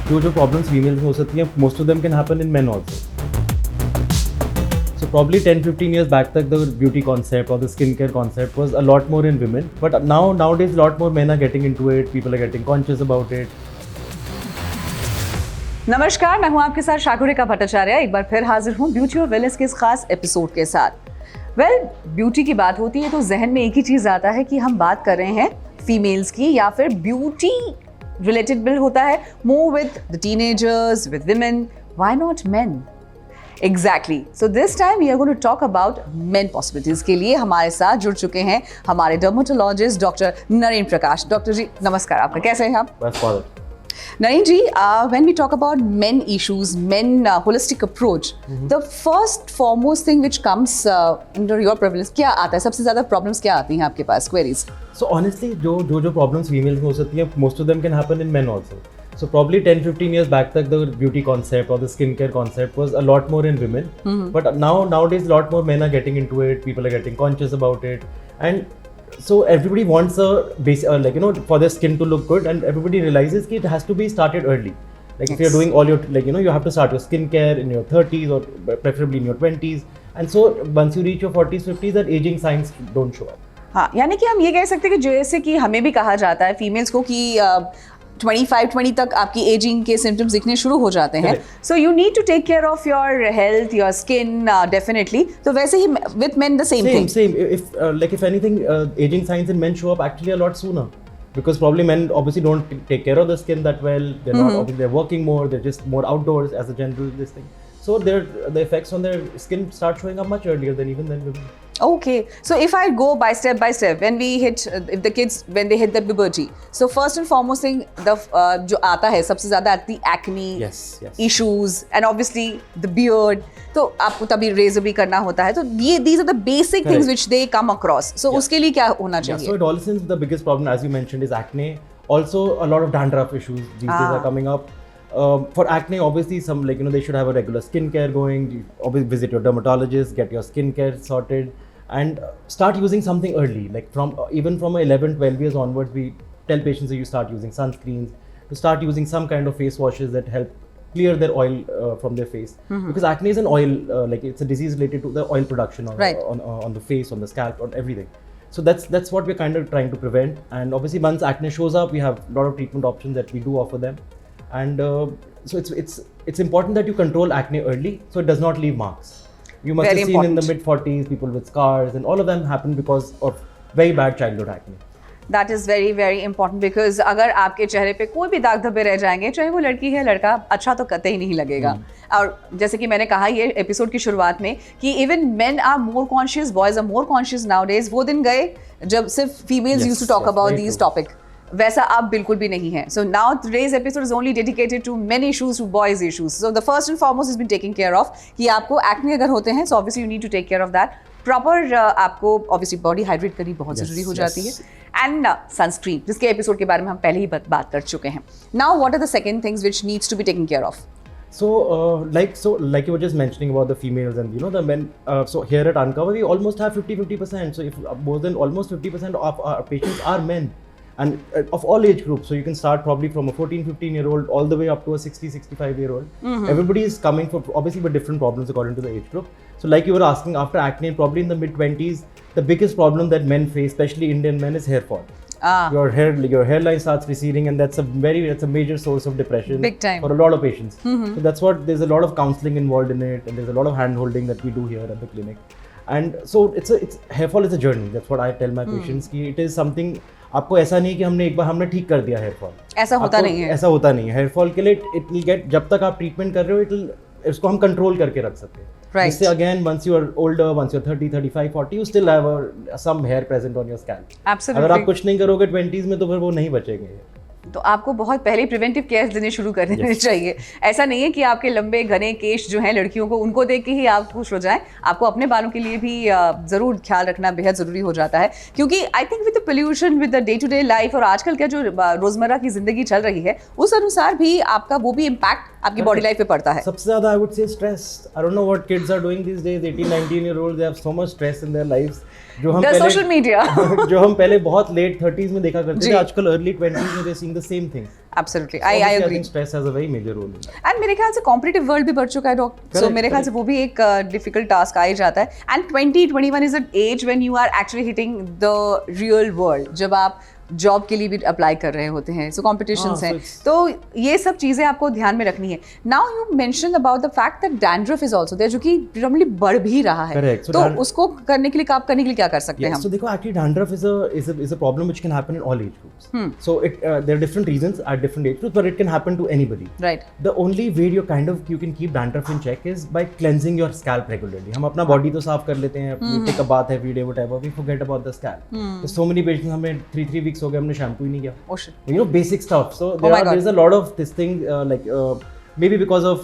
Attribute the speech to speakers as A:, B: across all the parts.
A: जो problems females में हो सकती हैं, most of them can happen in main also. So probably 10-15 years back the beauty concept or the skincare concept was a lot more in women, but nowadays a lot more men are getting into it, people are getting conscious about it.
B: नमस्कार, मैं हूं आपके साथ शाकुरिका भट्टाचार्य. एक बार फिर हाजिर हूं beauty और वेलनेस के इस खास एपिसोड के साथ. ब्यूटी की बात होती है तो जहन में एक ही चीज आता है कि हम बात कर रहे हैं फीमेल्स की, या फिर ब्यूटी रिलेटेड बिल होता है more with the teenagers, with women. Why not main? Exactly. So this time we are going to talk about men possibilities. के लिए हमारे साथ जुड़ चुके हैं हमारे dermatologist doctor Naren Prakash. Doctor ji नमस्कार, आपका कैसे हैं आप?
A: बस follow.
B: Naren ji, when we talk about men issues, men holistic approach, the first foremost thing which comes under your prevalence क्या आता है? सबसे ज़्यादा problems क्या आती हैं आपके पास, queries?
A: So honestly जो problems females में हो सकती हैं, most of them can happen in men also. So probably 10-15 years back the beauty concept or the skincare concept was a lot more in women, but nowadays a lot more men are getting into it, people are getting conscious about it, and so everybody wants a base for their skin to look good, and everybody realizes that it has to be started early. Like if you're doing all your you have to start your skincare in your 30s or preferably in your 20s, and so once you reach your 40s 50s that aging signs don't show up.
B: हाँ, यानी कि हम ये कह सकते हैं कि जैसे कि हमें भी कहा जाता है फीमेल्स को कि 25-20 तक आपकी एजिंग के सिम्टम्स दिखने शुरू हो जाते हैं. So you need to take care of your health, your skin definitely. तो वैसे ही with men the same thing.
A: Same. If anything, aging signs in men show up actually a lot sooner, because probably men obviously don't take care of the skin that well. They're not obviously, they're working more. They're just more outdoors as a general this thing. So the effects on their skin start showing up much earlier than even women.
B: Okay, so if I go by step, when we hit if the kids when they hit the puberty, so first and foremost thing जो आता है सबसे ज़्यादा आती acne,
A: yes.
B: issues, and obviously the beard. तो आपको तभी razor भी करना होता है. तो ये these are the basic things which they come across. So उसके लिए क्या होना चाहिए?
A: So adolescents, the biggest problem as you mentioned is acne. Also a lot of dandruff issues these days are coming up. For acne, obviously, some they should have a regular skincare going. Obviously, visit your dermatologist, get your skincare sorted, and start using something early. Like even from 11-12 years onwards, we tell patients that you start using sunscreens, to start using some kind of face washes that help clear their oil from their face. Because acne is an oil, it's a disease related to the oil production on the face, on the scalp, on everything. So that's what we're kind of trying to prevent. And obviously, once acne shows up, we have a lot of treatment options that we do offer them. And so it's important that you control acne early so it does not leave marks. You must have seen in the mid-40s people with scars, and all of them happen because of very bad childhood acne.
B: That is very very important, because अगर आपके चेहरे पे कोई भी दाग धब्बे रह जाएंगे, चाहे वो लड़की है लड़का, अच्छा तो कतई नहीं लगेगा. और जैसे कि मैंने कहा ये एपिसोड की शुरुआत में कि even men are more conscious, boys are more conscious nowadays. वो दिन गए जब सिर्फ females used to talk about these topic. वैसा अब बिल्कुल भी नहीं है. So now today's episode is only dedicated to men issues, to boys issues. So the first and foremost has been taken care of कि आपको एक्ने अगर होते हैं, so obviously you need to take care of that. Proper आपको obviously body hydrate करनी बहुत ज़रूरी हो जाती है. एंड सनस्क्रीन, जिसके एपिसोड के बारे में हम पहले ही बात कर चुके हैं. Now what are the second things which needs to be taken care of?
A: So like you were just mentioning about the females and the men, so here at Uncover we almost have 50%. So if more than almost 50% of our patients are men, and of all age groups. So you can start probably from a 14-15 year old all the way up to a 60-65 year old. Everybody is coming for obviously with different problems according to the age group. So like you were asking, after acne, probably in the mid-20s, the biggest problem that men face, especially Indian men, is hair fall. Your hairline starts receding, and that's a major source of depression.
B: Big time.
A: For a lot of patients. So that's what, there's a lot of counseling involved in it, and there's a lot of hand holding that we do here at the clinic. And so it's hair fall is a journey. That's what I tell my patients कि it is something. आपको ऐसा नहीं कि हमने ठीक कर दिया hair fall.
B: ऐसा होता नहीं है.
A: ऐसा होता नहीं है. हेयर फॉल के लिए इट विल गेट, जब तक आप ट्रीटमेंट कर रहे हो, इसको हम कंट्रोल करके रख सकते हैं.
B: Right.
A: इससे again once you are older, once you are 30, 35, 40, you still have some hair present on your scalp.
B: Absolutely.
A: अगर आप कुछ नहीं करोगे 20s में तो फिर वो नहीं बचेंगे.
B: तो आपको बहुत पहले प्रिवेंटिव केयर देने शुरू कर देने चाहिए. ऐसा नहीं है कि आपके लंबे घने केश जो हैं लड़कियों को, उनको देख के ही आप खुश हो जाएं. आपको अपने बालों के लिए भी ज़रूर ख्याल रखना बेहद ज़रूरी हो जाता है, क्योंकि I think with the pollution, with the day to day life, और आजकल क्या जो रोज़मर्रा की ज़िंदगी चल रही है, उस अनुसार भी आपका वो भी इम्पैक्ट आपकी बॉडी लाइफ पे पड़ता है?
A: सबसे ज़्यादा I would say stress. I don't know what kids are doing these days. 18-19-year-olds, they have so much stress in their lives. जो हम
B: The
A: पहले
B: social media.
A: जो हम पहले बहुत late 30s में देखा करते
B: जी।
A: थे, आजकल early 20s में they're seeing the same thing.
B: Absolutely,
A: So
B: I
A: obviously,
B: agree.
A: I think stress has a very major role in that.
B: And मेरे ख्याल से कॉम्पिटिटिव वर्ल्ड भी बढ़ चुका है डॉक्टर, सो
A: Correct,
B: मेरे ख्याल से वो भी एक डिफिकल्ट टास्क आ ही जाता है. And 20-21 is a age when you are actually hitting the real world, जब आप जॉब के लिए भी अप्लाई कर रहे होते हैं, सो कॉम्पिटिशन्स हैं, तो ये सब चीज़ें आपको ध्यान में रखनी है. Now you mention about the fact that dandruff is also there, जो कि प्रोबेबली बढ़ भी रहा है.
A: Correct. So
B: तो
A: dandruff-
B: उसको करने के लिए क्या कर सकते हैं
A: Yes,
B: हम?
A: so देखो actually dandruff is a problem which can happen in all age groups. So there are different reasons at different age groups, but it can happen to anybody.
B: Right.
A: The only way you can keep dandruff in check is by cleansing your scalp regularly. हम अपना body तो साफ कर लेते हैं, we take a bath every day, whatever. We forget about the scalp. So many patients हमें 3 weeks हो गए हमने shampoo ही नहीं किया.
B: Oh shit.
A: You know, basic stuff. So
B: my God.
A: there's a lot of this thing maybe because of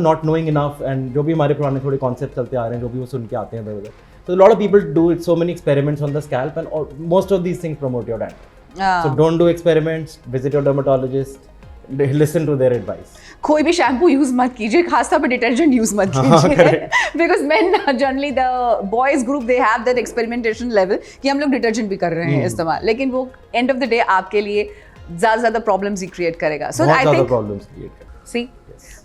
A: not knowing enough, and जो भी हमारे पुराने थोड़े concepts चलते आ रहे हैं, जो भी वो सुन के आते हैं इधर उधर. So a lot of people do so many experiments on the scalp, and most of these things promote your dandruff. So don't do experiments. Visit your dermatologist. Listen to their advice.
B: कोई भी shampoo use मत कीजिए, खासतौर पर detergent use मत कीजिए, because main generally the boys group they have that experimentation level कि हम लोग डिटर्जेंट भी कर रहे हैं इस्तेमाल, लेकिन वो एंड ऑफ द डे आपके लिए ज्यादा प्रॉब्लम्स ही क्रिएट करेगा. सो आई थिंक
A: प्रॉब्लम्स क्रिएट करेगा.
B: सी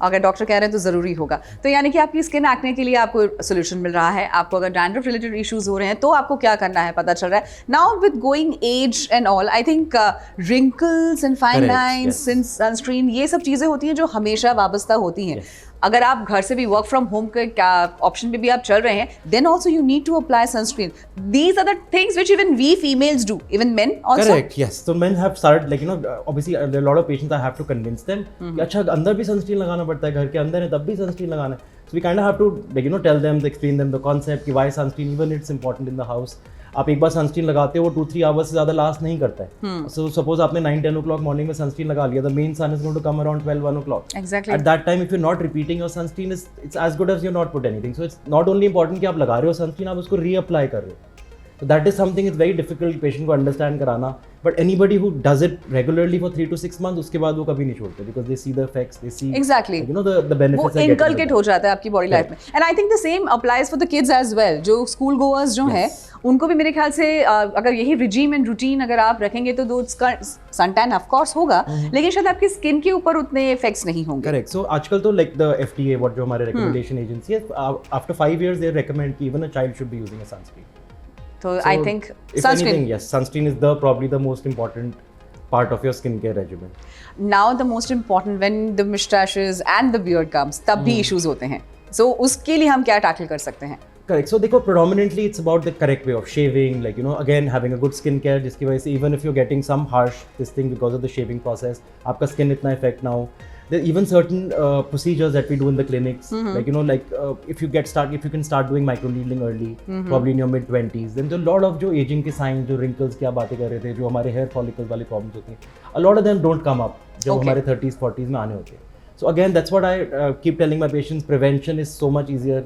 B: अगर डॉक्टर कह रहे हैं तो ज़रूरी होगा. तो यानी कि आपकी स्किन एक्ने के लिए आपको सोल्यूशन मिल रहा है. आपको अगर डैंड्रफ रिलेटेड इश्यूज हो रहे हैं तो आपको क्या करना है पता चल रहा है. Now with going age and all, I think wrinkles and fine
A: Correct,
B: lines
A: yes.
B: And sunscreen, ये सब चीज़ें होती हैं जो हमेशा वाबस्ता होती हैं. अगर आप घर से भी वर्क फ्रॉम होम के ऑप्शन पे भी आप चल रहे हैं, then also you need to apply sunscreen. These are the things which even we females do, even men also.
A: Correct, yes. So men have started obviously there are a lot of patients I have to convince them कि अच्छा अंदर भी sunscreen लगाना पड़ता है, घर के अंदर है तब भी सनस्क्रीन लगाना है. So we kind of have to tell them, explain them the concept कि why sunscreen even it's important in the house. आप एक बार सनस्क्रीन लगाते हो वो 2-3 आवर्स से ज़्यादा लास्ट नहीं करता है. सो सपोज आपने 9-10 o'clock मॉर्निंग में सनस्क्रीन लगा लिया, the main sun is going to come around 12-1 o'clock.
B: Exactly.
A: At that time if you're not repeating your sunscreen, it's as good as you're not put anything. So it's not only important कि आप लगा रहे हो sunscreen, आप उसको reapply कर रहे हो. So that is something it's very difficult patient को understand कराना. But anybody who does it regularly for 3 to 6 months, उसके बाद वो कभी नहीं छोड़ते because they see the effects, they see
B: Exactly.
A: the benefits.
B: वो इनकलकेट हो जाता है आपकी बॉडी लाइफ में. And I think the same applies for the kids as well. जो स्कूल गोअर्स जो हैं उनको भी मेरे ख्याल से अगर यही रिजीम एंड रूटीन अगर आप रखेंगे तो दो सन टैन ऑफ कोर्स होगा, लेकिन शायद आपकी स्किन के ऊपर उतने इफेक्ट्स नहीं होंगे.
A: Correct. So आजकल तो like the FDA, what जो हमारे recommendation agency है, after 5 years they recommend कि even a child should be using a sunscreen.
B: तो
A: So,
B: I think
A: if anything, yes, sunscreen is probably the most important part of your skincare regimen.
B: Now the most important when the moustaches and the beard comes, तब भी issues होते हैं. सो उसके लिए हम क्या tackle कर सकते हैं?
A: Correct. So देखो predominantly it's about the correct way of shaving, again having a good skincare जिसकी वजह से even if you're getting some harsh this thing because of the shaving process, आपका skin इतना effect ना हो. There are even certain procedures that we do in the clinics, if you can start doing microneedling early, probably in your mid-20s, then there are a lot of जो aging के signs, जो wrinkles की आप बातें कर रहे थे, जो हमारे hair follicles वाली problems होती हैं, a lot of them don't come up जब हमारे 30s 40s में आने होते हैं. So again that's what I keep telling my patients, prevention is so much easier.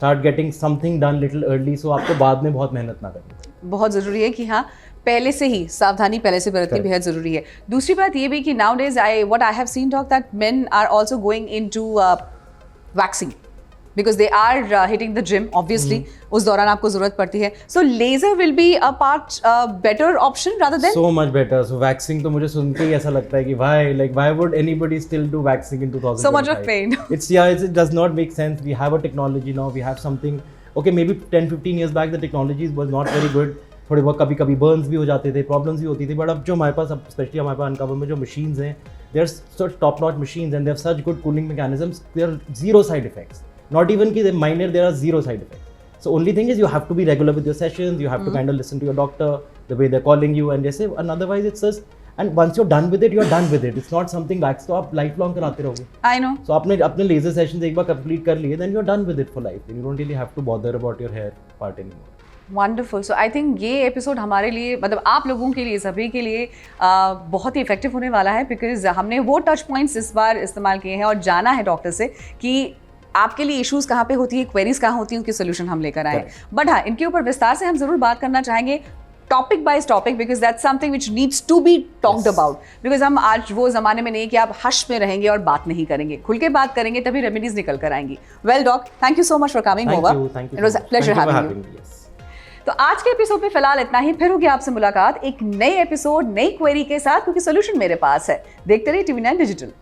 A: Start getting something done little early, so आपको बाद में बहुत मेहनत ना करनी.
B: बहुत ज़रूरी है कि हाँ पहले से ही सावधानी पहले से बरतनी बेहद ज़रूरी है. दूसरी बात ये भी कि now days what I have seen doc that men are also going into waxing because they are hitting the gym obviously. उस दौरान आपको ज़रूरत पड़ती है. So laser will be a better option rather than
A: so much better. So waxing तो मुझे सुन के ही ऐसा लगता है कि why would anybody still do waxing in 2025?
B: So much of pain.
A: It does not make sense. We have a technology now. We have something. Okay, maybe 10-15 years back the technology was not very good. थोड़े बहुत कभी Burns भी हो जाते थे, problems भी होती थी, बट अब जो हमारे पास स्पेशली हमारे पास अनकवर में जो मशीन्स हैं, they are such top notch machines and they have such good cooling mechanisms, they are zero side effects. Not even कि minor, there are zero side effects. So only thing is you have to be regular with your sessions. You have to kind of listen to your doctor, the way they're calling you, and जैसे and otherwise it's just, and once you're done with it, you're done with it. It's not something wax तो आप lifelong कराते रहोगे.
B: I know.
A: So आपने अपने laser sessions एक बार complete कर लिए, then you're done with it for life. Then you don't really have to bother about your hair part anymore.
B: Wonderful. So I think ये एपिसोड हमारे लिए, मतलब आप लोगों के लिए, सभी के लिए बहुत ही इफेक्टिव होने वाला है, बिकॉज हमने वो टच पॉइंट्स इस बार इस्तेमाल किए हैं और जाना है डॉक्टर से कि आपके लिए इश्यूज कहाँ पे होती है, क्वेरीज कहाँ होती हैं, उनके सोल्यूशन हम लेकर आए. बट हाँ, इनके ऊपर विस्तार से हम जरूर बात करना चाहेंगे topic by topic, because that's something which needs to be talked about, because हम आज वो जमाने में नहीं है कि आप हश में रहेंगे और बात नहीं करेंगे, खुल के बात करेंगे तभी रेमेडीज निकल कर आएंगी. Well doc, thank you so much for coming over. It was a pleasure having you. तो आज के एपिसोड में फिलहाल इतना ही. फिर होगी आपसे मुलाकात एक नए एपिसोड, नई क्वेरी के साथ, क्योंकि सोल्यूशन मेरे पास है. देखते रहिए TV9 डिजिटल.